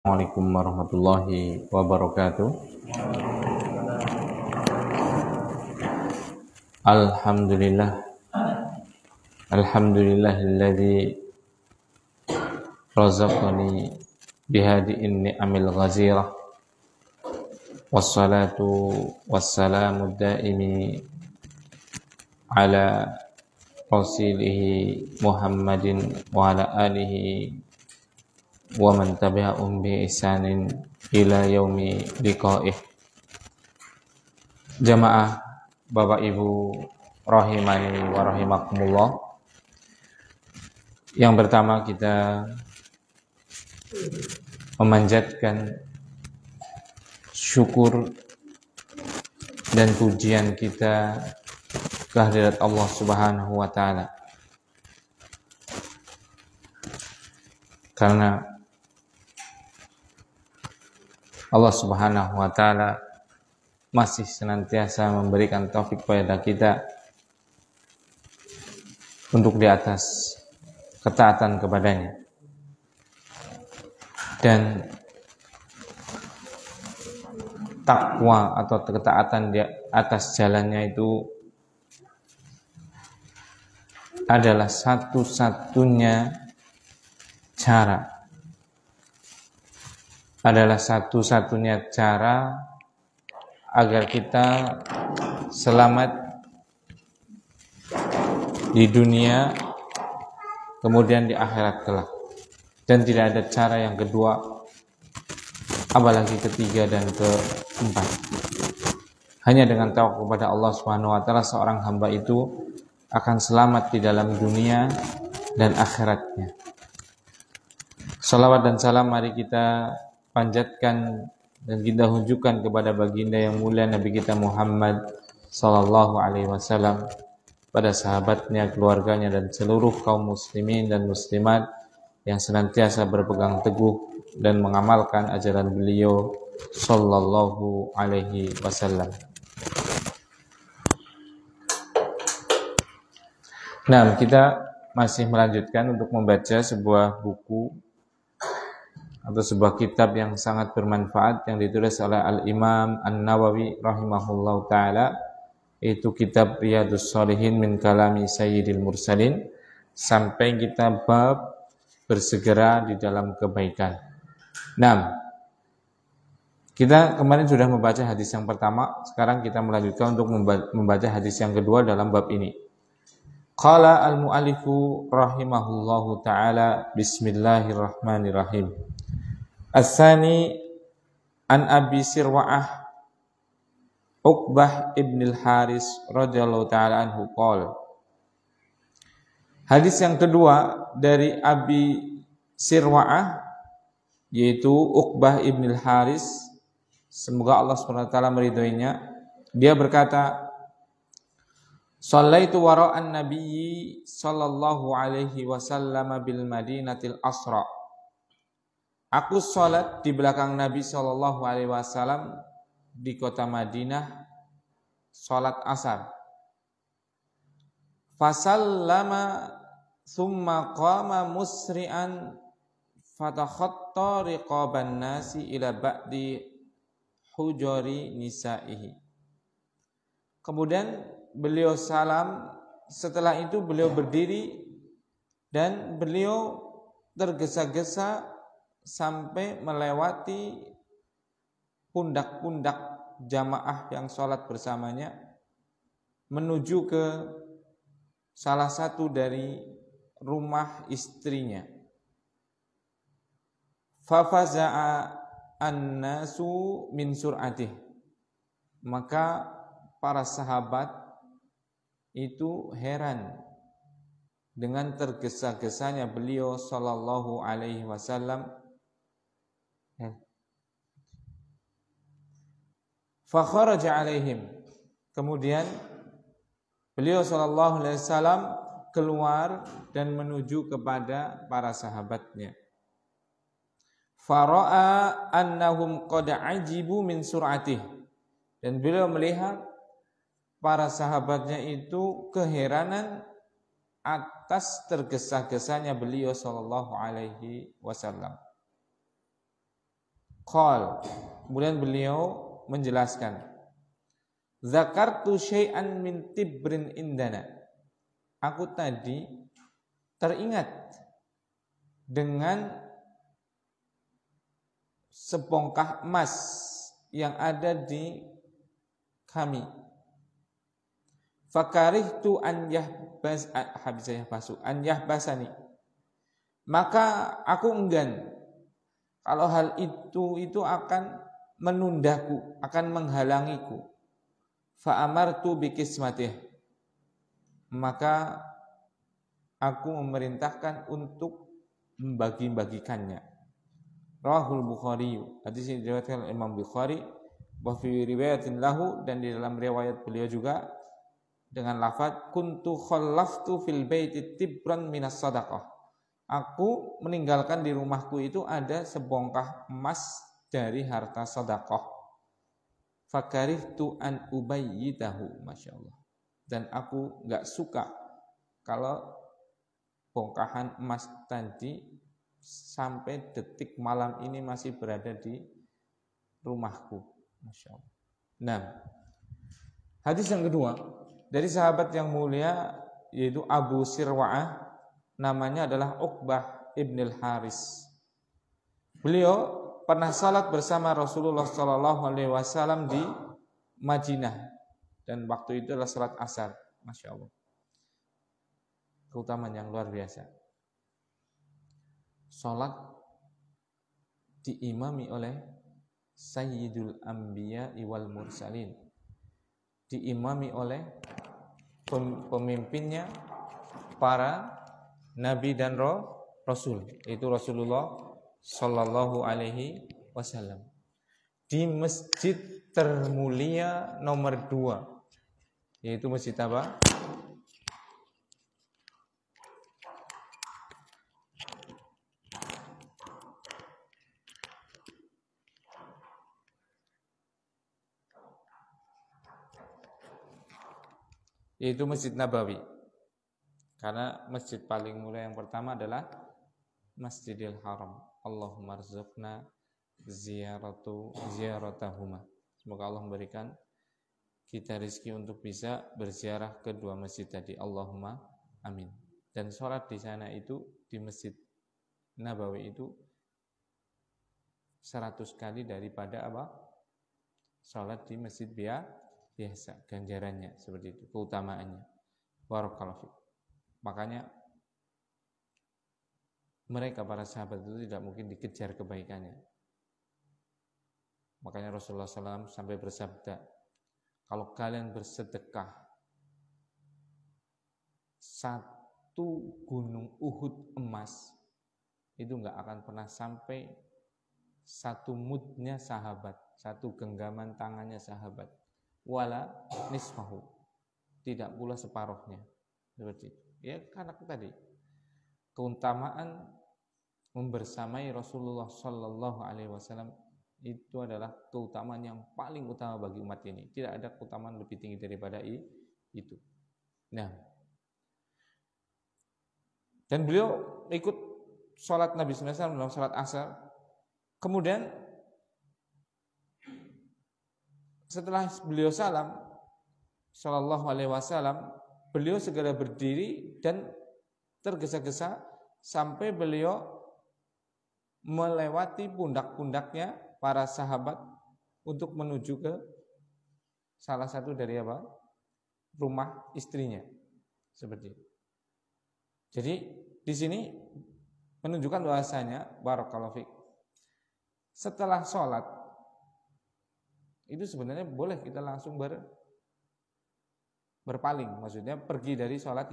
Assalamualaikum warahmatullahi wabarakatuh. Alhamdulillah, alhamdulillahilladzi razaqani bihadi'in ni'amil ghazirah, wassalatu wassalamu daimi ala rasulihi Muhammadin wa ala alihi wa man tabi'ahum bi ihsanin ila yaumi liqa'ih. Jamaah Bapak Ibu rahimani wa rahimakumullah. Yang pertama kita memanjatkan syukur dan pujian kita kehadirat Allah Subhanahu wa taala. Karena Allah Subhanahu wa taala masih senantiasa memberikan taufik kepada kita untuk di atas ketaatan kepadanya. Dan takwa atau ketaatan di atas jalannya itu adalah satu-satunya cara agar kita selamat di dunia kemudian di akhirat kelak, dan tidak ada cara yang kedua apalagi ketiga dan keempat. Hanya dengan tawakal kepada Allah Subhanahu wa taala seorang hamba itu akan selamat di dalam dunia dan akhiratnya. Salawat dan salam mari kita panjatkan dan kita hunjukkan kepada baginda yang mulia Nabi kita Muhammad sallallahu alaihi wasallam, pada sahabatnya, keluarganya dan seluruh kaum muslimin dan muslimat yang senantiasa berpegang teguh dan mengamalkan ajaran beliau sallallahu alaihi wasallam. Nah, kita masih melanjutkan untuk membaca sebuah buku atau sebuah kitab yang sangat bermanfaat yang ditulis oleh Al-Imam An-Nawawi rahimahullahu ta'ala, yaitu kitab Riyadhus Shalihin min kalami Sayyidil Mursalin, sampai kita bab bersegera di dalam kebaikan. Nah, kita kemarin sudah membaca hadis yang pertama, sekarang kita melanjutkan untuk membaca hadis yang kedua dalam bab ini. Qala al-mu'allifu rahimahullahu ta'ala, bismillahirrahmanirrahim. As-sani an Abi Sirwa'ah Uqbah ibn al-Haris radhiyallahu ta'ala anhu qala. Hadis yang kedua dari Abi Sirwa'ah, yaitu Uqbah ibn al-Haris, semoga Allah SWT meridhoinya, dia berkata, Shallaitu wara'an nabiyyi sallallahu alaihi wasallam bil madinatil asra. Aku salat di belakang Nabi sallallahu alaihi wasallam di kota Madinah, salat asar. Fasallama thumma qama musri'an fatakhatta riqaban nasi ila ba'di hujuri nisa'ihi. Kemudian beliau salam, setelah itu beliau berdiri dan beliau tergesa-gesa sampai melewati pundak-pundak jamaah yang sholat bersamanya menuju ke salah satu dari rumah istrinya. Fafaza'a an-nasu min sur'atih. Maka para sahabat itu heran dengan tergesa-gesanya beliau sallallahu alaihi wasallam. Fa kharaja alaihim. Kemudian beliau sallallahu alaihi wasallam keluar dan menuju kepada para sahabatnya. Fara'a annahum qad ajibu min sur'atih. Dan beliau melihat para sahabatnya itu keheranan atas tergesa-gesanya beliau sallallahu alaihi wasallam. Qal, kemudian beliau menjelaskan, zakartu syai'an min tibrin indana. Aku tadi teringat dengan sebongkah emas yang ada di kami. Fakarihtu an yahbasani. Maka aku enggan kalau hal itu akan menundaku, akan menghalangiku. Fa amartu bikismatih. Maka aku memerintahkan untuk membagi-bagikannya. Rawahul Bukhari. Hadis ini diriwayatkan Imam Bukhari. Wa fi riwayatin lahu, dan di dalam riwayat beliau juga dengan lafaz kuntu khallaftu fil baiti tibran minas sadaqah. Aku meninggalkan di rumahku itu ada sebongkah emas dari harta sedekah. Fakarihtu an ubayyitahu, masyaallah. Dan aku enggak suka kalau bongkahan emas tadi sampai detik malam ini masih berada di rumahku, masyaallah. Nah, hadis yang kedua dari sahabat yang mulia yaitu Abu Sirwa'ah, namanya adalah Uqbah ibn al-Haris. Beliau pernah salat bersama Rasulullah SAW di Madinah, dan waktu itu adalah salat asar. Masya Allah, keutamaan yang luar biasa. Salat diimami oleh Sayyidul Anbiya wal Mursalin, diimami oleh pemimpinnya para nabi dan rasul, itu Rasulullah sallallahu alaihi wasallam, di masjid termulia nomor 2, yaitu masjid apa? Yaitu Masjid Nabawi. Karena masjid paling mulia yang pertama adalah Masjidil Haram. Allahumma rzuqna ziyaratahuma. Semoga Allah memberikan kita rezeki untuk bisa berziarah ke dua masjid tadi. Allahumma amin. Dan sholat di sana itu, di Masjid Nabawi itu 100 kali daripada apa? Sholat di masjid biasa, ganjarannya seperti itu, keutamaannya. Barakallahu fiik. Makanya mereka para sahabat itu tidak mungkin dikejar kebaikannya. Makanya Rasulullah SAW sampai bersabda, kalau kalian bersedekah 1 gunung Uhud emas, itu enggak akan pernah sampai 1 mudnya sahabat, 1 genggaman tangannya sahabat. Wala nisfahu, tidak pula separuhnya. Seperti itu. Ya, karena tadi keutamaan membersamai Rasulullah Sallallahu Alaihi Wasallam itu adalah keutamaan yang paling utama bagi umat ini. Tidak ada keutamaan lebih tinggi daripada itu. Nah, dan beliau ikut sholat Nabi SAW dalam sholat asar. Kemudian setelah beliau salam Sallallahu Alaihi Wasallam, beliau segera berdiri dan tergesa-gesa sampai beliau melewati pundak-pundaknya para sahabat untuk menuju ke salah satu dari apa? Rumah istrinya. Seperti itu. Jadi di sini menunjukkan bahwasanya barakallahu fiik, setelah sholat itu sebenarnya boleh kita langsung berpaling, maksudnya pergi dari sholat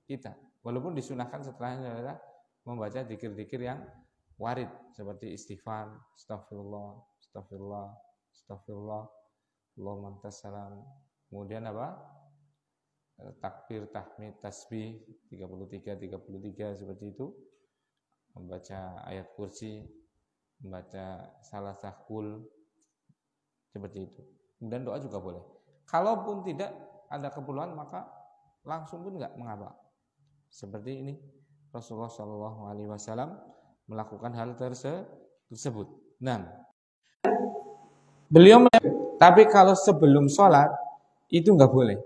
kita. Walaupun disunahkan setelahnya adalah membaca dzikir-dzikir yang warid seperti istighfar, astagfirullah, astagfirullah, astagfirullah, Allahumma antas salam. Kemudian apa? Takbir, tahmid, tasbih 33 seperti itu. Membaca ayat kursi, membaca salasah kul seperti itu. Kemudian doa juga boleh. Kalaupun tidak ada keperluan maka langsung pun enggak mengapa. Seperti ini Rasulullah SAW melakukan hal tersebut. Nah, Beliau tapi kalau sebelum sholat itu nggak boleh.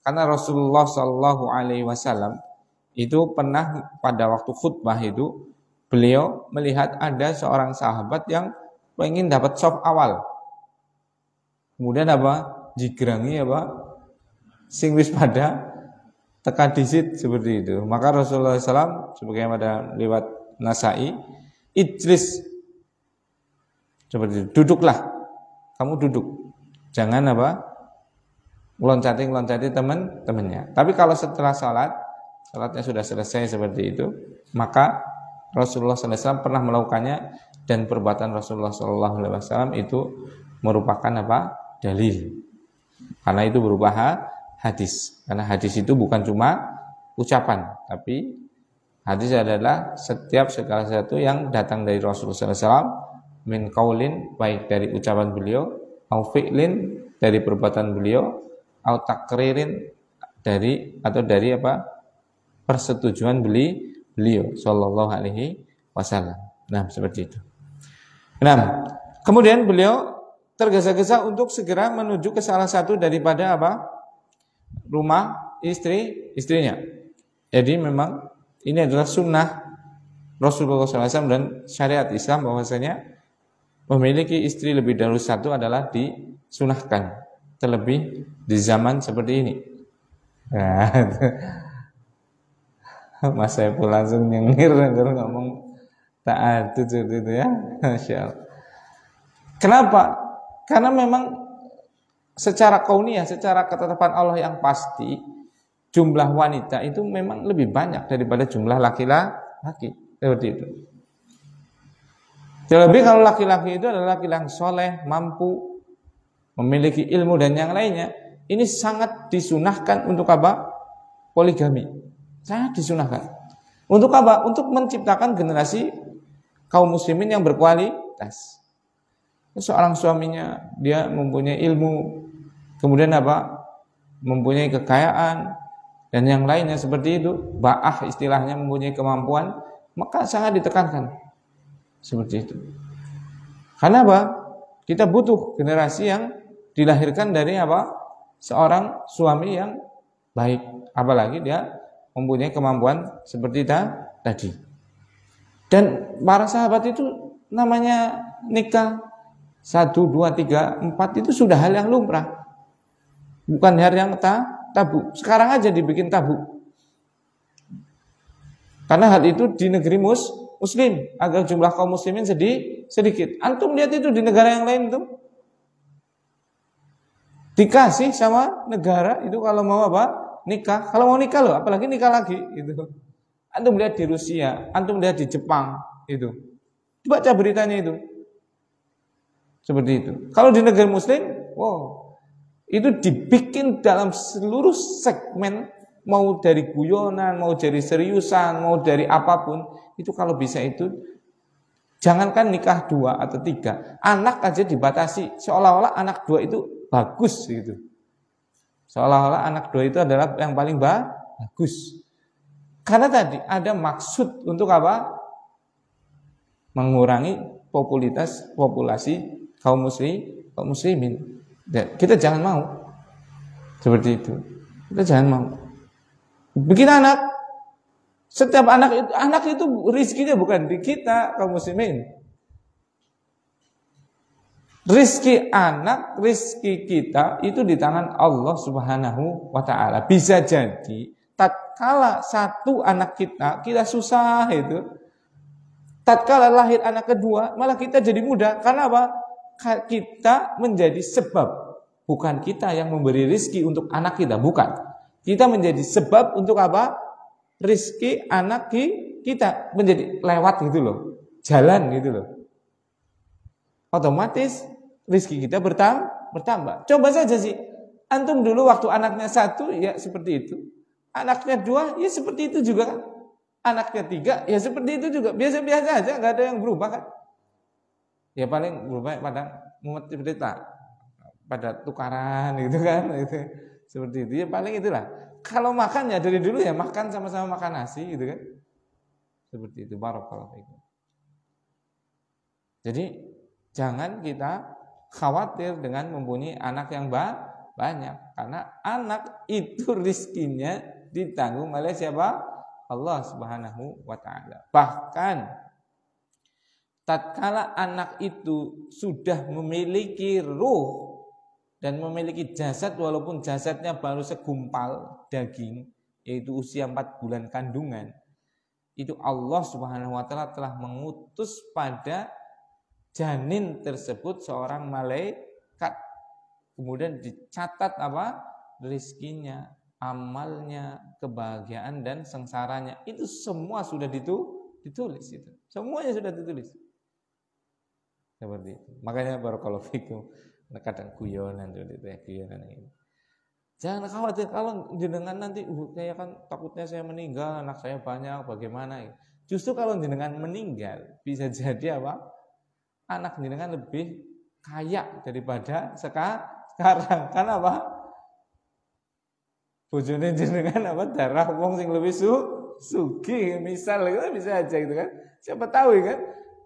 Karena Rasulullah Shallallahu Alaihi Wasallam itu pernah pada waktu khutbah itu beliau melihat ada seorang sahabat yang ingin dapat shaf awal. Kemudian apa? Digerangi apa? Sing wis pada tekan disit seperti itu. Maka Rasulullah SAW sebagaimana lewat Nasai, ijlis seperti itu. Duduklah. Kamu duduk. Jangan apa? Loncati teman-temannya. Tapi kalau setelah salatnya sudah selesai seperti itu, maka Rasulullah SAW pernah melakukannya dan perbuatan Rasulullah SAW itu merupakan apa? Dalil. Karena itu berupa hadis. Karena hadis itu bukan cuma ucapan, tapi hadis adalah setiap segala sesuatu yang datang dari Rasulullah SAW min qaulin, baik dari ucapan beliau, au fi'lin, dari perbuatan beliau, au takririn, dari apa? Persetujuan beliau sallallahu alaihi wasallam. Nah, seperti itu. Nah, kemudian beliau tergesa-gesa untuk segera menuju ke salah satu daripada apa? Rumah istrinya. Jadi memang ini adalah sunnah Rasulullah SAW dan syariat Islam bahwasanya memiliki istri lebih dari satu adalah disunahkan, terlebih di zaman seperti ini. Mas Saiful langsung nyengir kalau ngomong ta'addud itu ya, Masya Allah. Kenapa? Karena memang secara kauniyah, secara ketetapan Allah yang pasti, jumlah wanita itu memang lebih banyak daripada jumlah laki-laki. Seperti itu. Terlebih kalau laki-laki itu adalah laki yang soleh, mampu, memiliki ilmu dan yang lainnya, ini sangat disunahkan untuk apa? Poligami. Sangat disunahkan. Untuk apa? Untuk menciptakan generasi kaum muslimin yang berkualitas. Seorang suaminya dia mempunyai ilmu, kemudian apa? Mempunyai kekayaan dan yang lainnya seperti itu, ba'ah istilahnya, mempunyai kemampuan, maka sangat ditekankan. Seperti itu. Karena apa? Kita butuh generasi yang dilahirkan dari apa? Seorang suami yang baik, apalagi dia mempunyai kemampuan seperti tadi. Dan para sahabat itu namanya nikah 1, 2, 3, 4 itu sudah hal yang lumrah. Bukan hal yang tabu. Sekarang aja dibikin tabu. Karena hal itu di negeri Muslim, agar jumlah kaum muslimin sedikit. Antum lihat itu di negara yang lain tuh. Dikasih sama negara itu kalau mau apa? Nikah. Kalau mau nikah loh, apalagi nikah lagi gitu. Antum lihat di Rusia, antum lihat di Jepang itu. Baca beritanya itu. Seperti itu. Kalau di negara muslim, wow. Itu dibikin dalam seluruh segmen, mau dari guyonan, mau dari seriusan, mau dari apapun, itu kalau bisa itu jangankan nikah 2 atau 3, anak aja dibatasi, seolah-olah anak 2 itu bagus gitu. Seolah-olah anak 2 itu adalah yang paling bagus. Karena tadi ada maksud untuk apa? Mengurangi populasi kaum muslimin. Dan kita jangan mau seperti itu. Kita jangan mau. Bikin anak. Setiap anak itu rizkinya bukan di kita kaum muslimin. Rizki anak, rizki kita itu di tangan Allah Subhanahu wa ta'ala. Bisa jadi tatkala satu anak kita susah itu. Tatkala lahir anak kedua, malah kita jadi mudah. Karena apa? Kita menjadi sebab. Bukan kita yang memberi rizki untuk anak kita, bukan. Kita menjadi sebab untuk apa? Rizki anak kita menjadi lewat gitu loh, jalan gitu loh. Otomatis rizki kita bertambah. Coba saja sih, antum dulu waktu anaknya 1 ya seperti itu, anaknya 2 ya seperti itu juga kan, anaknya 3 ya seperti itu juga, biasa-biasa aja, nggak ada yang berubah kan. Ya paling berubah pada berita, pada tukaran gitu kan, gitu. Seperti itu ya paling itulah. Kalau makan ya dari dulu ya makan sama-sama makan nasi gitu kan. Seperti itu, barakallahu fiikum. Jadi jangan kita khawatir dengan mempunyai anak yang banyak, karena anak itu rizkinya ditanggung oleh siapa? Allah Subhanahu wa taala. Bahkan tatkala anak itu sudah memiliki ruh dan memiliki jasad, walaupun jasadnya baru segumpal daging, yaitu usia 4 bulan kandungan, itu Allah Subhanahu wa taala telah mengutus pada janin tersebut seorang malaikat. Kemudian dicatat apa? Rizkinya, amalnya, kebahagiaan dan sengsaranya. Itu semua sudah ditulis itu. Semuanya sudah ditulis. Seperti itu. Makanya barakallahu fikum, kadang guyonan itu ya, guyonan ini. Jangan khawatir kalau jenengan nanti kayak kan takutnya saya meninggal, anak saya banyak, bagaimana ya? Justru kalau jenengan meninggal bisa jadi apa? Anak jenengan lebih kaya daripada sekarang. Karena apa? Bojone jenengan apa? Darah wong sing lebih sugih, misal gitu bisa aja gitu kan. Siapa tahu ya kan?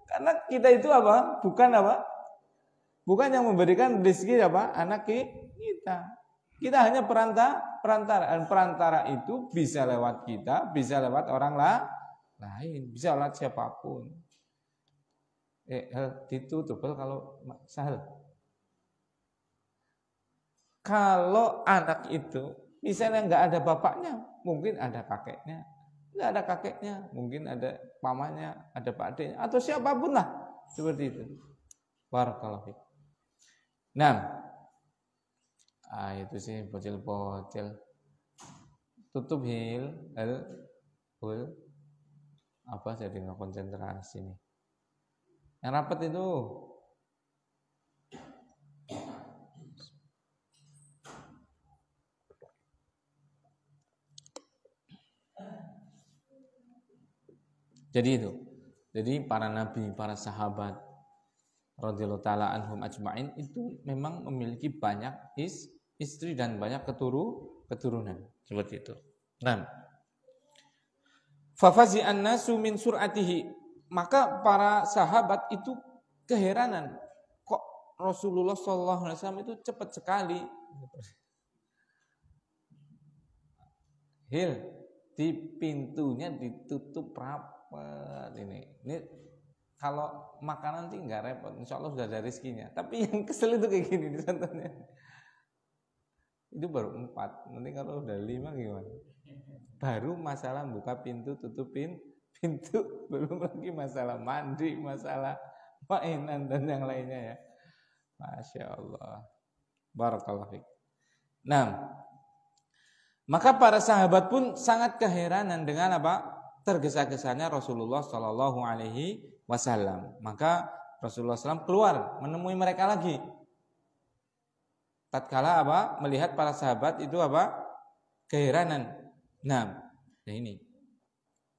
Karena kita itu apa? Bukan apa? Bukan yang memberikan rezeki apa? Anak kita. Kita hanya perantara. Dan perantara itu bisa lewat kita, bisa lewat orang lain, bisa lewat siapapun. Ditutup kalau sahal. Kalau anak itu misalnya nggak ada bapaknya, mungkin ada kakeknya. Nggak ada kakeknya, mungkin ada pamannya, ada pak adiknya, atau siapapun lah. Seperti itu. Barakallahu fiik. Nah, itu sih bocil-bocil. Tutup hil, apa jadi nggak konsentrasi nih. Yang rapat itu jadi para nabi, para sahabat radhiyallahu taala anhum ajmain itu memang memiliki banyak istri dan banyak keturunan seperti itu. Nah, fafazi an-nasu min sur'atihi, maka para sahabat itu keheranan, kok Rasulullah SAW itu cepat sekali. Di pintunya ditutup rapat ini kalau makanan sih nggak repot, insya Allah sudah ada rezekinya. Tapi yang kesel itu kayak gini nih contohnya. Itu baru 4, nanti kalau udah 5 gimana? Baru masalah buka pintu, tutupin pintu, belum lagi masalah mandi, masalah mainan dan yang lainnya ya. Masya Allah. Barakallahu fiik. Nah, maka para sahabat pun sangat keheranan dengan apa? Tergesa-gesanya Rasulullah Shallallahu Alaihi Wasallam. Maka Rasulullah SAW keluar menemui mereka lagi. Tatkala apa? Melihat para sahabat itu apa? Keheranan. Nah ini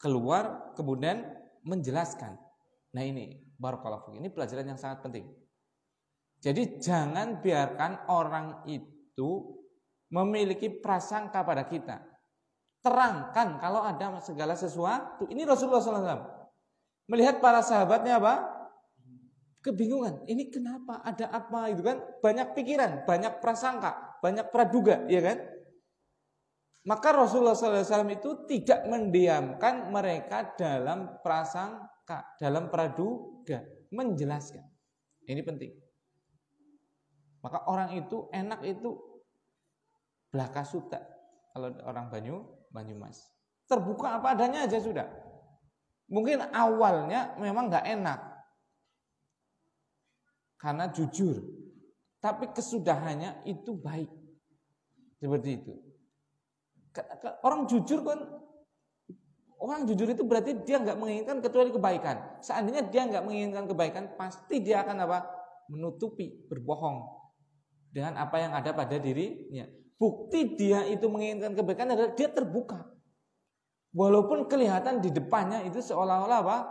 keluar kemudian menjelaskan. Nah ini barakallahu fiik. Ini pelajaran yang sangat penting. Jadi jangan biarkan orang itu memiliki prasangka pada kita. Terangkan kalau ada segala sesuatu. Ini Rasulullah SAW melihat para sahabatnya apa? Kebingungan. Ini kenapa? Ada apa? Itu kan banyak pikiran, banyak prasangka, banyak praduga, ya kan? Maka Rasulullah SAW itu tidak mendiamkan mereka dalam prasangka, dalam praduga, menjelaskan. Ini penting. Maka orang itu enak itu belaka suta. Kalau orang Banyumas, terbuka apa adanya aja sudah. Mungkin awalnya memang nggak enak karena jujur, tapi kesudahannya itu baik. Seperti itu. Orang jujur kan, orang jujur itu berarti dia nggak menginginkan kecuali kebaikan. Seandainya dia nggak menginginkan kebaikan, pasti dia akan apa? Menutupi, berbohong dengan apa yang ada pada dirinya. Bukti dia itu menginginkan kebaikan adalah dia terbuka. Walaupun kelihatan di depannya itu seolah-olah apa?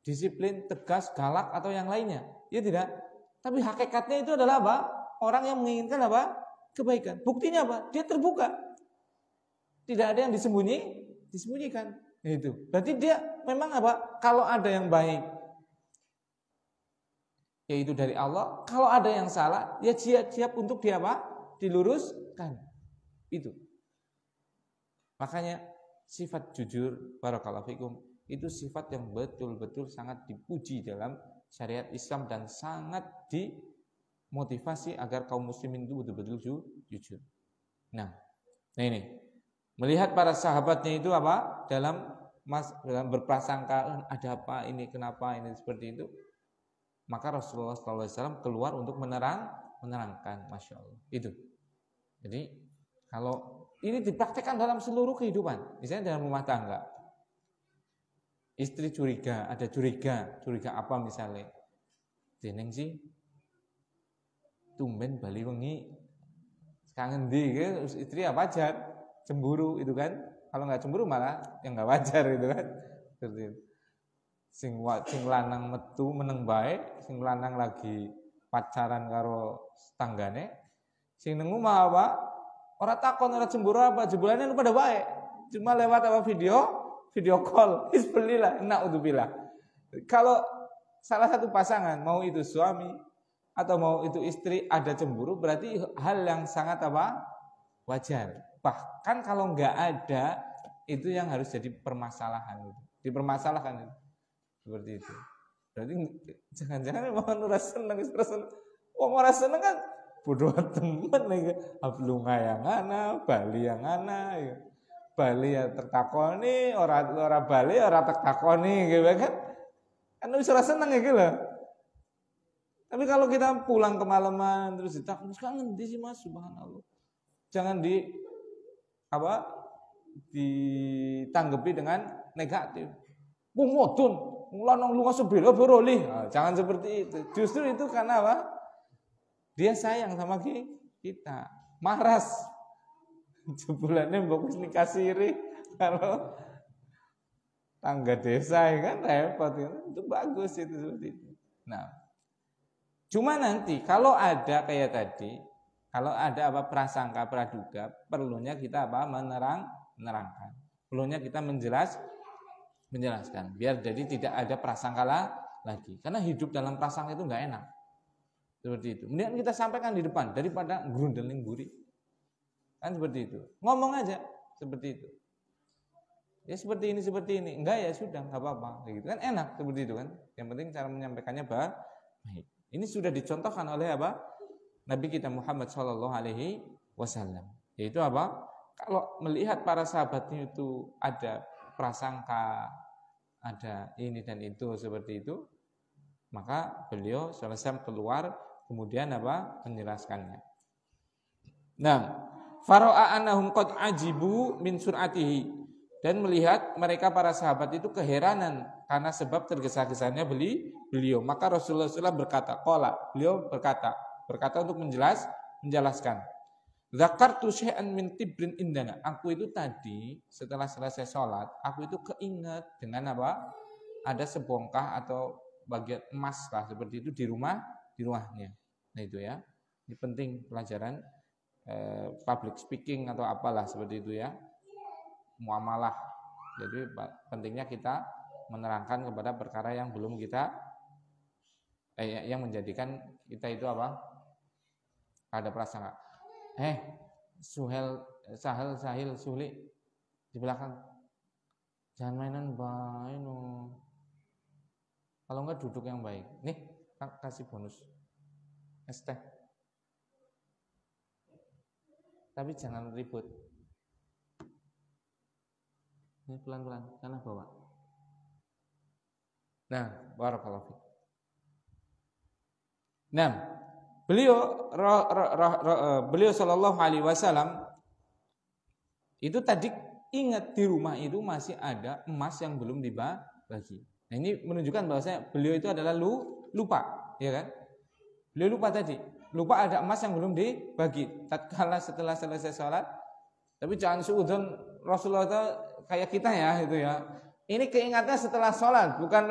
Disiplin, tegas, galak atau yang lainnya. Ya tidak. Tapi hakikatnya itu adalah apa? Orang yang menginginkan apa? Kebaikan. Buktinya apa? Dia terbuka. Tidak ada yang disembunyikan. Itu. Berarti dia memang apa? Kalau ada yang baik, yaitu dari Allah. Kalau ada yang salah, ya siap untuk diluruskan. Itu. Makanya sifat jujur, barakallahu fikum, itu sifat yang betul-betul sangat dipuji dalam syariat Islam dan sangat dimotivasi agar kaum muslimin itu betul-betul jujur. Nah ini melihat para sahabatnya itu dalam berprasangka ada apa ini, kenapa ini seperti itu, maka Rasulullah SAW keluar untuk menerangkan, masya Allah. Itu. Jadi kalau ini dipraktekkan dalam seluruh kehidupan, misalnya dalam rumah tangga, istri curiga, ada curiga apa misalnya, jeneng sih, tumben bali wengi, kangen di, istri ya wajar, cemburu itu kan. Kalau nggak cemburu malah yang nggak wajar gitu kan. Seperti itu. Sing lanang metu meneng bae, sing lanang lagi pacaran karo tanggane, sing nengu mah ora takon, ora cemburu apa, jebulane lu pada bae. Cuma lewat video call. Bismillah, naudzubillah. Kalau salah satu pasangan, mau itu suami atau mau itu istri, ada cemburu, berarti hal yang sangat wajar. Bahkan kalau nggak ada, itu yang harus jadi permasalahan, dipermasalahkan seperti itu. Berarti jangan-jangan mau ora seneng, wong ora seneng kan bodoh temen nih, ablu yang ana, Bali yang ana, ya. Bali ya tertakoni, ora Bali ora tertakoni, gitu kan? Kan wis ora seneng ya gitu loh. Tapi kalau kita pulang kemalaman terus ditakoni, kangen ndi sih Mas, subhanallah. Jangan ditanggapi dengan negatif. Wong modun, lanang lunga sebelo beroleh. Jangan seperti itu. Justru itu karena apa? Dia sayang sama kita. Maras. Jebulannya mbok wis nikah siri kalau tangga desa ya kan repot ya. Itu bagus itu seperti itu. Nah, cuma nanti kalau ada kayak tadi, kalau ada prasangka praduga, perlunya kita menerangkan. Perlunya kita menjelaskan biar jadi tidak ada prasangka lagi. Karena hidup dalam prasangka itu enggak enak. Seperti itu. Mendingan kita sampaikan di depan daripada grundeling buri. Kan seperti itu. Ngomong aja seperti itu. Ya seperti ini. Enggak ya sudah, enggak apa-apa. Gitu kan enak seperti itu kan. Yang penting cara menyampaikannya baik. Ini sudah dicontohkan oleh Nabi kita Muhammad SAW. Yaitu kalau melihat para sahabatnya itu ada prasangka, ada ini dan itu seperti itu, maka beliau SAW keluar kemudian menjelaskannya. Nah, fara'a annahum qad ajibu min sur'atihi, dan melihat mereka para sahabat itu keheranan karena sebab tergesa-gesanya beliau. Maka Rasulullah SAW berkata, beliau berkata untuk menjelaskan. Zakartu syai'an min tibrin indana. Aku itu tadi setelah selesai sholat, aku itu keinget dengan ada sebongkah atau bagian emas lah seperti itu di rumahnya. Nah itu ya. Ini penting pelajaran public speaking atau apalah seperti itu ya. Muamalah. Jadi pentingnya kita menerangkan kepada perkara yang belum kita yang menjadikan kita itu ada prasangka. Sahil, Suli di belakang. Jangan mainan baik no. Kalau enggak duduk yang baik. Nih, kasih bonus. Es teh. Tapi jangan ribut. Ini pelan-pelan, karena bawa. Nah, barakallahu fiik. Nah, beliau sallallahu alaihi wasallam itu tadi ingat di rumah itu masih ada emas yang belum dibagi. Nah, ini menunjukkan bahwasanya beliau itu adalah lupa, ya kan? Beliau lupa tadi, lupa ada emas yang belum dibagi. Tatkala setelah selesai sholat, tapi jangan suudzon Rasulullah itu kayak kita ya, itu ya. Ini keingatnya setelah sholat, bukan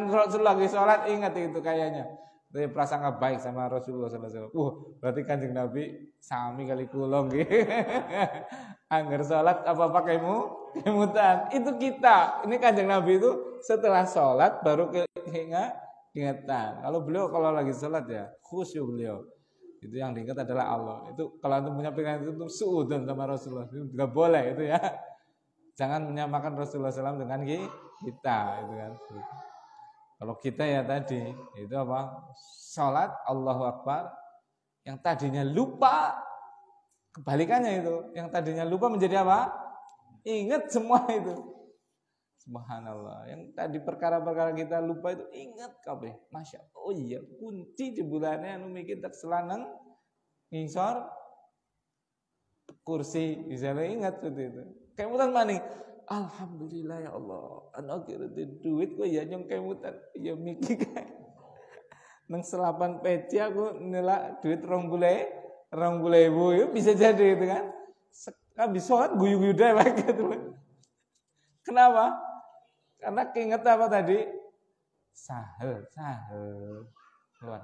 Rasulullah lagi sholat ingat itu kayaknya. Itu prasangka baik sama Rasulullah SAW. Berarti Kanjeng Nabi sami kali kulong gitu. Angger sholat apa pakai kemutan. Itu kita. Ini Kanjeng Nabi itu setelah sholat baru ingetan. Kalau beliau kalau lagi sholat ya khusyuk beliau. Itu yang diingat adalah Allah. Itu kalau antum punya pikiran itu suudzon sama Rasulullah, itu tidak boleh itu ya. Jangan menyamakan Rasulullah SAW dengan kita, itu kan. Kalau kita ya tadi itu apa? Sholat Allahu Akbar, yang tadinya lupa kebalikannya itu, yang tadinya lupa menjadi apa? Ingat semua itu. Subhanallah. Yang tadi perkara-perkara kita lupa itu ingat kabeh. Masya Allah. Oh iya, kunci jebulannya anu mikir tak selanang ngisor kursi, misalnya ingat seperti itu. Kemutan maning. Alhamdulillah ya Allah. Anak kira duit kok ya nyong kemutan ya mikir kae. Nang selapan peci aku nilai duit 20.000 ya bisa jadi itu kan. Habis sholat guyu-guyu dewek gitu. Kenapa? Karena keinget apa tadi? Sahel. Keluar.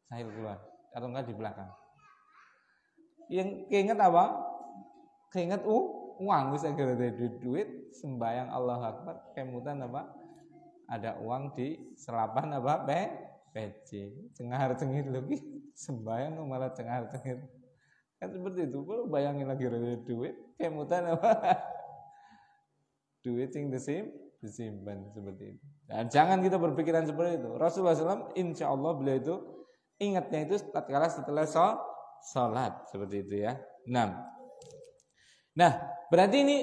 Sahel keluar. Atau enggak di belakang. Yang keinget apa? Keinget uang, bisa gara duit, sembayang Allahu Akbar, kemutan apa? Ada uang di selapan apa? Peci. Cengar-cengir lagi sembayang malah cengar-cengir. Kan seperti itu. Kalau bayangin lagi duit, kemutan apa? Duit yang disimpan seperti itu. Dan jangan kita berpikiran seperti itu. Rasulullah SAW insya Allah beliau itu ingatnya itu tatkala setelah sholat seperti itu ya. 6. Nah berarti ini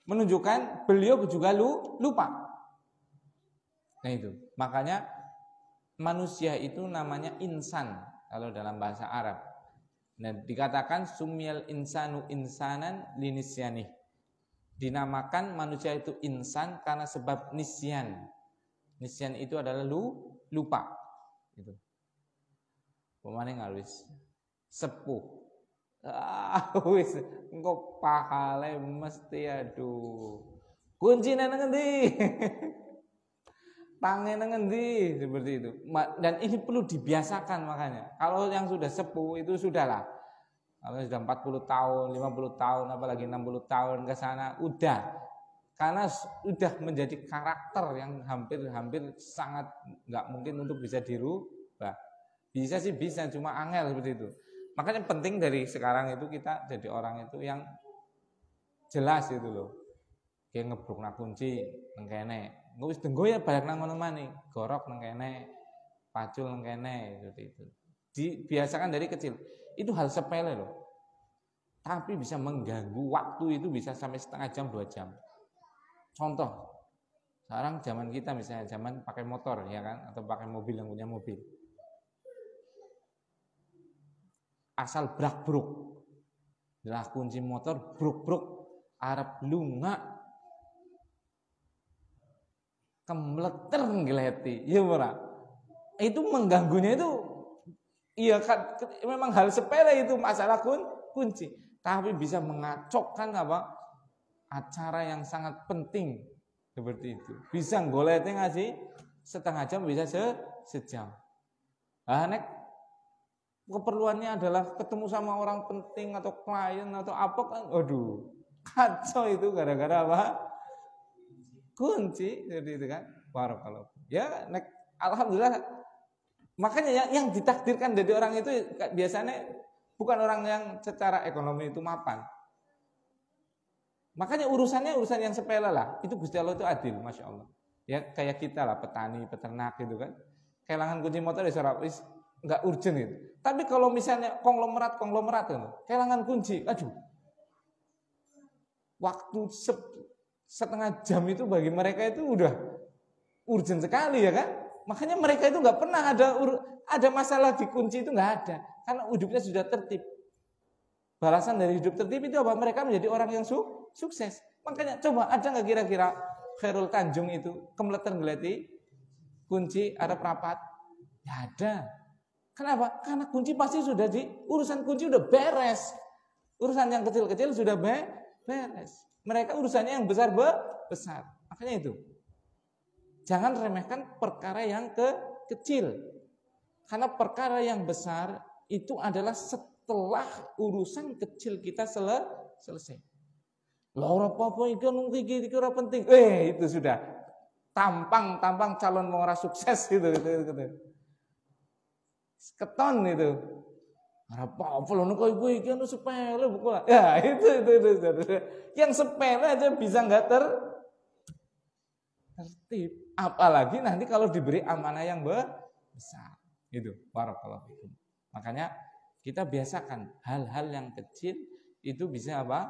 menunjukkan beliau juga lupa. Nah itu makanya manusia itu namanya insan kalau dalam bahasa Arab. Nah dikatakan sumyal insanu insanan linisyanih. Dinamakan manusia itu insan karena sebab nisyan. Nisyan itu adalah lupa. Gitu. Pemane ngalwis sepuh. Wis engko pahale mesti aduh. Kuncine nang endi? Tange nang endi? Seperti itu. Dan ini perlu dibiasakan makanya. Kalau yang sudah sepuh itu sudahlah. Kalau sudah 40 tahun, 50 tahun, apalagi 60 tahun ke sana, udah. Karena sudah menjadi karakter yang hampir sangat nggak mungkin untuk bisa dirubah. Bisa sih bisa, cuma angel seperti itu. Makanya penting dari sekarang itu kita jadi orang itu yang jelas itu loh. Kayak ngebrukna kunci nang kene. Engko wis denggo ya balik nang ngono maneh, gorok nang kene, pacul nang kene seperti itu. Dibiasakan dari kecil. Itu hal sepele loh. Tapi bisa mengganggu waktu itu bisa sampai setengah jam 2 jam. Contoh. Sekarang zaman kita misalnya zaman pakai motor ya kan atau pakai mobil yang punya mobil. Asal brak-bruk. Lah kunci motor bruk-bruk arep lunga kemleter ngleti. Ya ora. Itu mengganggunya itu iya kan memang hal sepele itu masalah kunci, tapi bisa mengacaukan apa acara yang sangat penting seperti itu. Bisa goleknya ngasih setengah jam bisa sejam. Nek keperluannya adalah ketemu sama orang penting atau klien atau apa kan, aduh kacau itu gara-gara apa? Kunci jadi itu kan. Barakallahu. Ya nek alhamdulillah. Makanya yang ditakdirkan dari orang itu biasanya bukan orang yang secara ekonomi itu mapan. Makanya urusannya urusan yang sepele lah. Itu Gusti Allah itu adil, masya Allah. Ya kayak kita lah, petani, peternak gitu kan. Kehilangan kunci motor ya wis nggak urgent itu. Tapi kalau misalnya konglomerat itu, kehilangan kunci, aduh. Waktu setengah jam itu bagi mereka itu udah urgent sekali ya kan. Makanya mereka itu nggak pernah ada masalah di kunci itu nggak ada, karena hidupnya sudah tertib. Balasan dari hidup tertib itu apa? Mereka menjadi orang yang sukses. Makanya coba ada nggak kira-kira Khairul Tanjung itu kemleter ngeleti kunci ada rapat? Ya ada. Kenapa? Karena kunci pasti sudah urusan kunci udah beres. Urusan yang kecil-kecil sudah beres. Mereka urusannya yang besar. Makanya itu. Jangan remehkan perkara yang kecil. Karena perkara yang besar itu adalah setelah urusan kecil kita selesai. Lah ora apa-apa iki ora penting. Itu sudah tampang calon wong ora sukses gitu. Keton itu. Ora apa-apa lho kok ibu iki anu sepele buku lah. Ya, itu. Yang sepele aja bisa enggak tertib. Apalagi nanti kalau diberi amanah yang besar. Itu barakallahu fikum. Makanya kita biasakan hal-hal yang kecil itu bisa apa?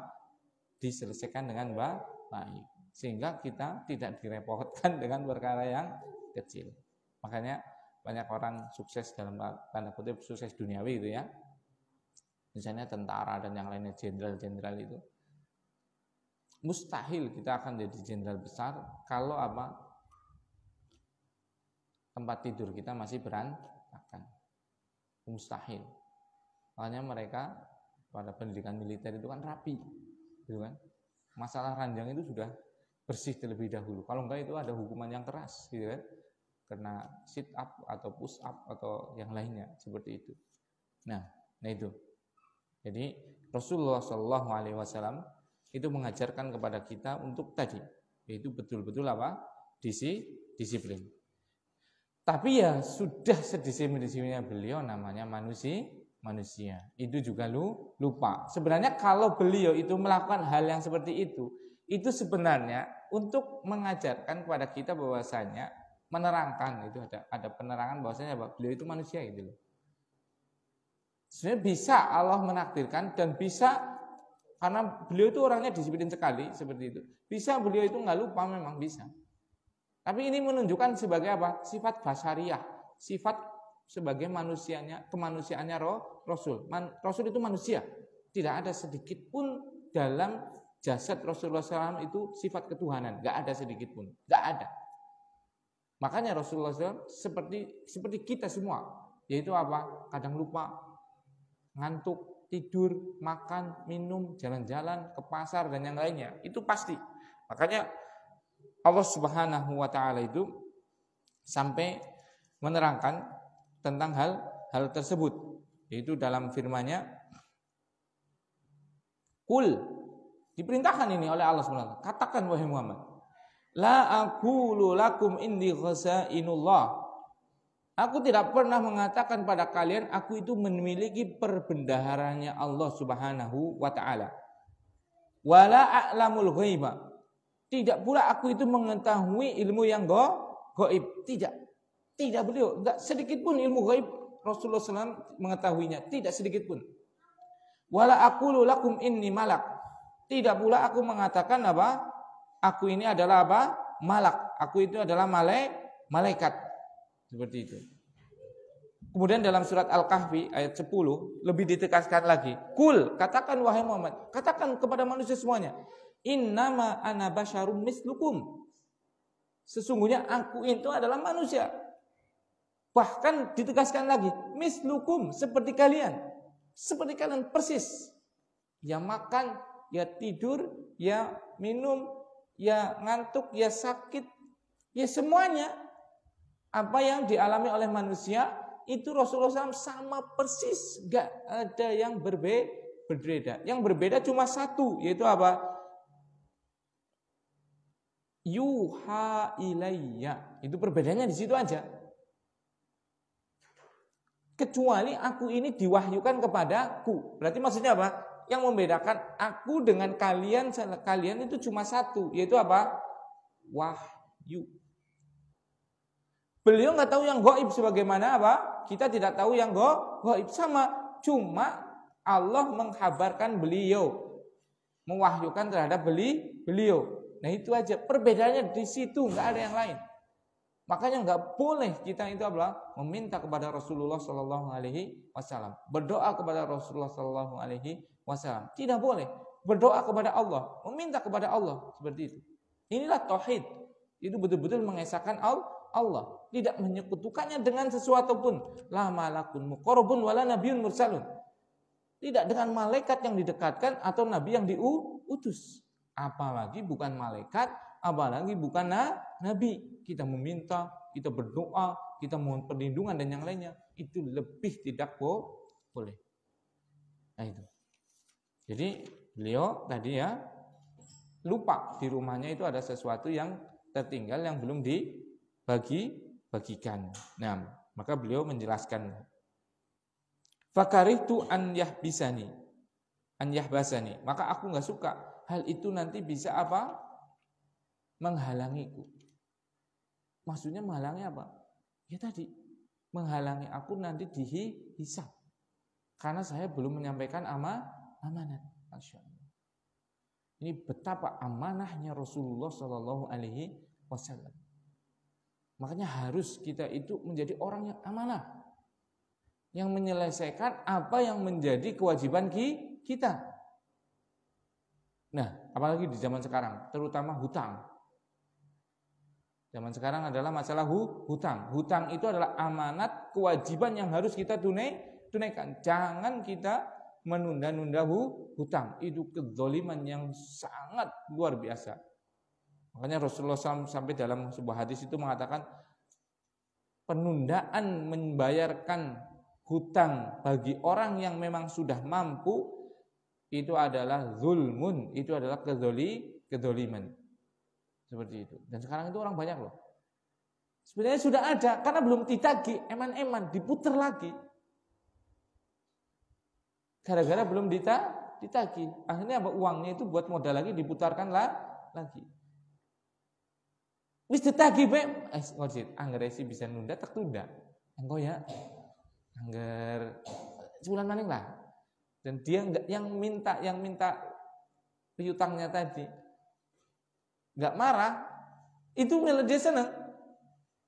Diselesaikan dengan baik. Sehingga kita tidak direpotkan dengan perkara yang kecil. Makanya banyak orang sukses dalam tanda kutip sukses duniawi itu ya. Misalnya tentara dan yang lainnya jenderal-jenderal itu. Mustahil kita akan jadi jenderal besar kalau apa? Tempat tidur kita masih berantakan. Mustahil. Makanya mereka pada pendidikan militer itu kan rapi. Gitu kan? Masalah ranjang itu sudah bersih terlebih dahulu. Kalau enggak itu ada hukuman yang keras gitu kan. Kena sit up atau push up atau yang lainnya seperti itu. Nah itu. Jadi Rasulullah SAW itu mengajarkan kepada kita untuk tadi, yaitu betul-betul apa? Disiplin. Tapi ya sudah sedisiplin-disiplinnya beliau namanya manusia. Itu juga lupa. Sebenarnya kalau beliau itu melakukan hal yang seperti itu sebenarnya untuk mengajarkan kepada kita bahwasanya menerangkan itu ada penerangan bahwasanya beliau itu manusia gitu loh. Sebenarnya bisa Allah menakdirkan dan bisa karena beliau itu orangnya disiplin sekali seperti itu. Bisa beliau itu nggak lupa memang bisa. Tapi ini menunjukkan sebagai apa? Sifat basyariah, sifat sebagai kemanusiaannya Rasul. Rasul itu manusia. Tidak ada sedikit pun dalam jasad Rasulullah SAW itu sifat ketuhanan. Nggak ada sedikit pun. Nggak ada. Makanya Rasulullah SAW seperti kita semua. Yaitu apa? Kadang lupa. Ngantuk, tidur, makan, minum, jalan-jalan, ke pasar dan yang lainnya. Itu pasti. Makanya Allah Subhanahu wa taala itu sampai menerangkan tentang hal tersebut. Yaitu dalam firman-Nya Qul, diperintahkan ini oleh Allah Subhanahu wa taala. Katakan wahai Muhammad, la aqulu lakum indi khazainullah. Aku tidak pernah mengatakan pada kalian aku itu memiliki perbendaharanya Allah Subhanahu wa taala. Wala a'lamul ghaiba. Tidak pula aku itu mengetahui ilmu yang gaib. Tidak beliau, enggak sedikit pun ilmu gaib Rasulullah SAW mengetahuinya, tidak sedikit pun. Wala aqulu lakum inni malak. Tidak pula aku mengatakan apa? Aku ini adalah apa? Malak. Aku itu adalah malaikat. Seperti itu. Kemudian dalam surat Al-Kahfi ayat 10 lebih ditegaskan lagi. Kul, katakan wahai Muhammad, katakan kepada manusia semuanya, innama ana basyarum mislukum. Sesungguhnya aku itu adalah manusia. Bahkan ditegaskan lagi, mislukum, seperti kalian. Seperti kalian persis. Ya makan, ya tidur, ya minum, ya ngantuk, ya sakit, ya semuanya. Apa yang dialami oleh manusia itu Rasulullah SAW sama persis, gak ada yang berbeda. Yang berbeda cuma satu, yaitu apa? Yuha ilayya. Itu perbedaannya di situ aja. Kecuali aku ini diwahyukan kepadaku. Berarti maksudnya apa? Yang membedakan aku dengan kalian itu cuma satu, yaitu apa? Wahyu. Beliau nggak tahu yang gaib sebagaimana apa? Kita tidak tahu yang gaib sama. Cuma Allah menghabarkan beliau, mewahyukan terhadap beliau. Nah itu aja. Perbedaannya di situ, nggak ada yang lain. Makanya nggak boleh kita itu adalah meminta kepada Rasulullah Sallallahu Alaihi Wasallam, berdoa kepada Rasulullah Sallallahu Alaihi Wasallam. Tidak boleh berdoa kepada Allah, meminta kepada Allah seperti itu. Inilah tauhid. Itu betul-betul mengesahkan Allah, tidak menyekutukannya dengan sesuatu pun. La malakun muqarrabun wala nabiyyun mursalun. Tidak dengan malaikat yang didekatkan atau nabi yang diutus. Apalagi bukan malaikat, apalagi bukan nabi. Kita meminta, kita berdoa, kita mohon perlindungan dan yang lainnya, itu lebih tidak boleh. Nah itu. Jadi beliau tadi ya lupa di rumahnya itu ada sesuatu yang tertinggal yang belum bagikan. Nah, maka beliau menjelaskan. Fakarihtu an yahbasani. Maka aku enggak suka hal itu nanti bisa apa? Menghalangiku. Maksudnya menghalangi apa? Ya tadi, menghalangi aku nanti dihisab. Karena saya belum menyampaikan amanat. Masya Allah. Ini betapa amanahnya Rasulullah Shallallahu Alaihi Wasallam. Makanya harus kita itu menjadi orang yang amanah, yang menyelesaikan apa yang menjadi kewajiban kita. Nah, apalagi di zaman sekarang, terutama hutang. Zaman sekarang adalah masalah hutang. Hutang itu adalah amanat, kewajiban yang harus kita tunaikan. Jangan kita menunda-nunda hutang. Itu kezaliman yang sangat luar biasa. Makanya Rasulullah SAW sampai dalam sebuah hadis itu mengatakan penundaan membayarkan hutang bagi orang yang memang sudah mampu itu adalah zulmun, itu adalah kezaliman. Seperti itu. Dan sekarang itu orang banyak loh. Sebenarnya sudah ada, karena belum ditagih, eman-eman, diputer lagi. Gara-gara belum ditagih. Akhirnya apa? Uangnya itu buat modal lagi, diputarkan lagi. Wis ditagih be, ngojit, anggar sih bisa nunda tak tunda. Engko ya. Anggar sebulan maning lah. Dan dia enggak yang minta piutangnya tadi enggak marah, itu malah dia senang.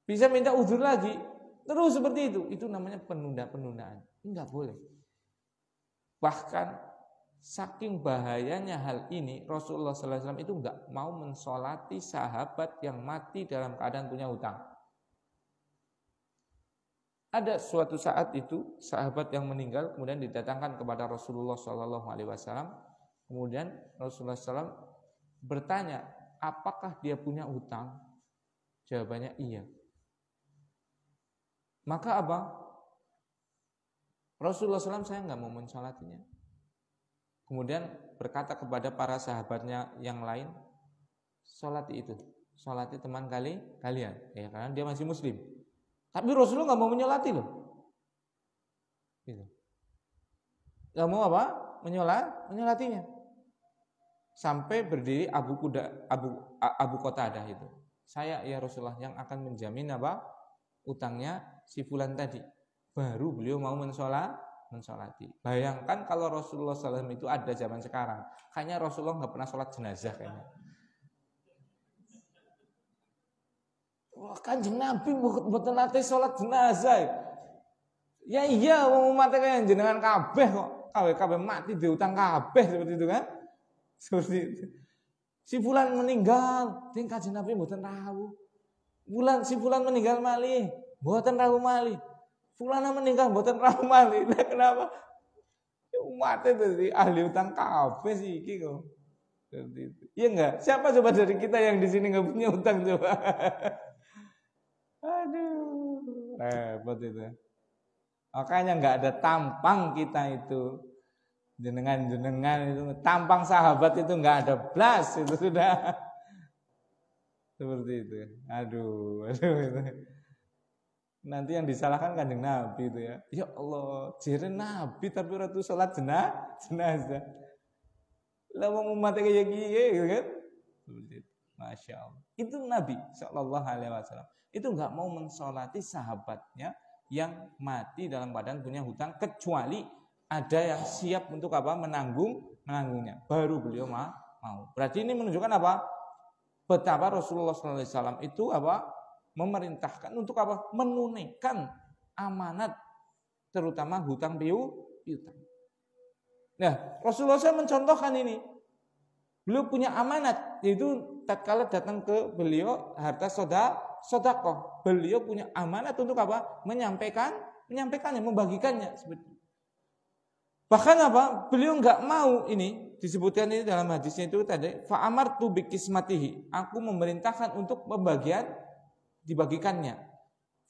Bisa minta uzur lagi. Terus seperti itu. Itu namanya penundaan. Enggak boleh. Bahkan saking bahayanya hal ini, Rasulullah SAW itu enggak mau mensolati sahabat yang mati dalam keadaan punya hutang. Ada suatu saat itu sahabat yang meninggal kemudian didatangkan kepada Rasulullah SAW. Kemudian Rasulullah SAW bertanya, apakah dia punya hutang? Jawabannya iya. Maka apa? Rasulullah SAW saya enggak mau mensolatinya. Kemudian berkata kepada para sahabatnya yang lain, solati itu, solati teman kalian, ya karena dia masih muslim. Tapi Rasulullah nggak mau menyolati loh, gitu. Nggak mau apa? Menyolatinya. Sampai berdiri Abu Qatadah itu. Saya ya Rasulullah yang akan menjamin apa? Utangnya si fulan tadi. Baru beliau mau mensolati. Bayangkan kalau Rasulullah SAW itu ada zaman sekarang, kayaknya Rasulullah nggak pernah sholat jenazah kayaknya. Wah, Kanjeng Nabi mboten nate sholat jenazah. Ya iya, wong mati kaya jenengan kabeh kok. Kabeh mati diutang kabeh seperti itu kan? Seperti itu. Si fulan meninggal, ting Kanjeng Nabi mboten rawuh. Si fulan meninggal malih, mboten rawuh malih. Fulana meninggal mboten rawuh malih. Lah kenapa? Umat itu ahli utang kabeh sih iki kok. Seperti itu. Iya enggak? Siapa coba dari kita yang di sini enggak punya utang coba? Aduh, repot itu. Makanya enggak ada tampang kita itu. Jenengan itu tampang sahabat itu enggak ada blas itu sudah. Seperti itu. Aduh itu. Nanti yang disalahkan Kanjeng Nabi itu ya. Ya Allah, jere Nabi tapi ora tuh salat jenazah. Lah wong umat kaya gitu kan. Seperti itu. Masya Allah. Itu Nabi sallallahu alaihi wasallam. Itu enggak mau mensolati sahabatnya yang mati dalam keadaan punya hutang kecuali ada yang siap untuk apa? Menanggungnya. Baru beliau mau. Berarti ini menunjukkan apa? Betapa Rasulullah SAW itu apa? Memerintahkan untuk apa? Menunaikan amanat, terutama hutang piutang. Nah, Rasulullah SAW mencontohkan ini. Beliau punya amanat, yaitu tatkala datang ke beliau harta sedekah. Beliau punya amanat untuk apa? Menyampaikannya, membagikannya. Bahkan apa? Beliau enggak mau ini disebutkan ini dalam hadisnya itu tadi. Fa amartu bi qismatihi. Aku memerintahkan untuk dibagikannya.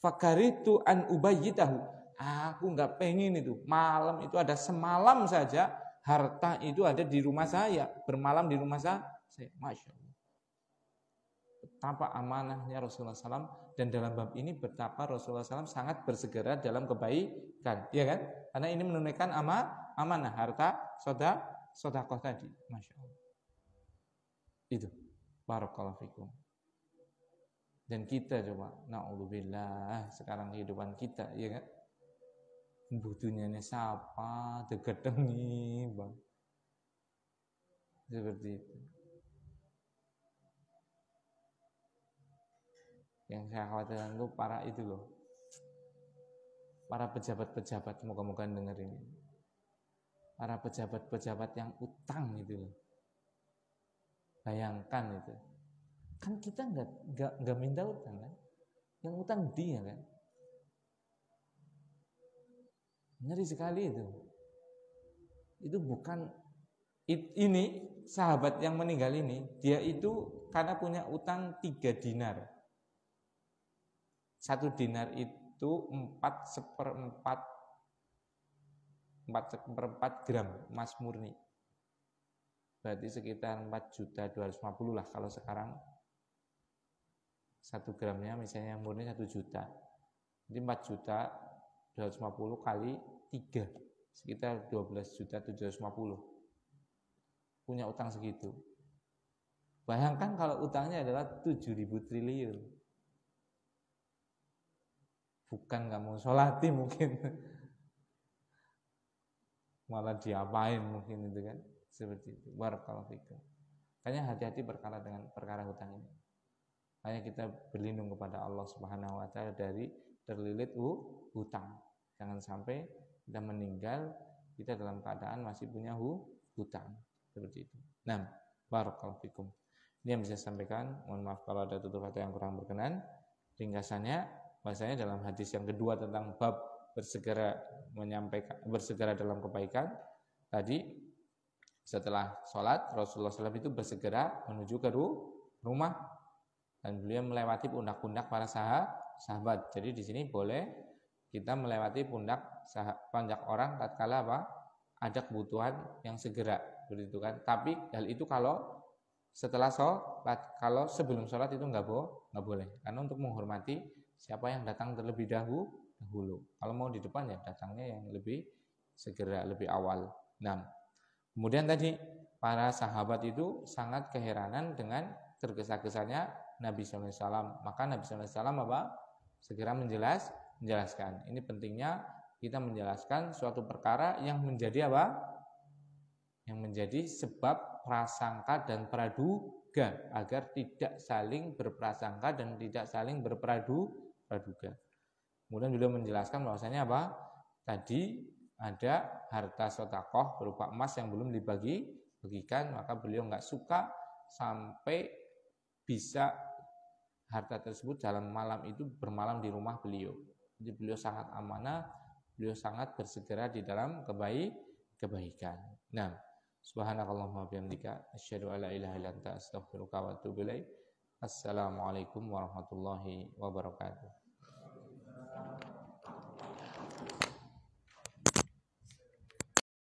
Fakaritu an ubayyitahu. Aku enggak pengen itu. Malam itu ada semalam saja harta itu ada di rumah saya, bermalam di rumah saya. Masya Allah. betapa amanahnya Rasulullah SAW, dan dalam bab ini betapa Rasulullah SAW sangat bersegera dalam kebaikan, ya kan? Karena ini menunaikan amanah harta sedekah tadi, masya Allah. Itu, barakallahu fikum. Dan kita coba, naudzubillah, sekarang kehidupan kita, ya kan? Butuhnya siapa, deketengi, bang. Seperti itu. Yang saya khawatirkan itu para itu loh, para pejabat-pejabat, moga-moga denger ini, para pejabat-pejabat yang utang itu loh. Bayangkan itu, kan kita nggak minta utang kan, yang utang dia kan. Ngeri sekali itu. Itu bukan ini sahabat yang meninggal ini, dia itu karena punya utang 3 dinar. 1 dinar itu 4/4 gram emas murni. Berarti sekitar 4.250.000 lah kalau sekarang. 1 gramnya misalnya murni 1 juta. Jadi 4.250.000 kali 3 sekitar 12.750.000. Punya utang segitu. Bayangkan kalau utangnya adalah 7.000 triliun. Bukan nggak mau sholati mungkin, malah diapain mungkin itu kan, seperti itu. Barakallahu fikum. Makanya hati-hati perkara hutang ini. Makanya kita berlindung kepada Allah Subhanahu wa taala dari terlilit hutang. Jangan sampai kita meninggal kita dalam keadaan masih punya hutang, seperti itu. Nah, barakallahu fikum. Ini yang bisa saya sampaikan. Mohon maaf kalau ada tutur kata yang kurang berkenan. Ringkasannya, bahasanya dalam hadis yang kedua tentang bab bersegera dalam kebaikan tadi, setelah sholat Rasulullah SAW itu bersegera menuju ke rumah dan beliau melewati pundak-pundak para sahabat. Jadi di sini boleh kita melewati pundak orang tatkala ada kebutuhan yang segera, begitu kan. Tapi hal itu kalau setelah sholat, kalau sebelum sholat itu nggak boleh, karena untuk menghormati siapa yang datang terlebih dahulu. Kalau mau di depan ya datangnya yang lebih segera, lebih awal. Nah, kemudian tadi para sahabat itu sangat keheranan dengan tergesa-gesanya Nabi SAW. Maka Nabi SAW segera menjelaskan. Ini pentingnya kita menjelaskan suatu perkara yang menjadi yang menjadi sebab prasangka dan praduga, agar tidak saling berprasangka dan tidak saling berpraduga. Kemudian beliau menjelaskan bahwasanya tadi ada harta sedekah berupa emas yang belum dibagikan, maka beliau nggak suka sampai bisa harta tersebut dalam malam itu bermalam di rumah beliau. Jadi beliau sangat amanah, beliau sangat bersegera di dalam kebaikan. Nah, subhanakallahumma bihamdika asyhadu an la ilaha illa anta astaghfiruka wa atubu ilaik. Assalamualaikum warahmatullahi wabarakatuh.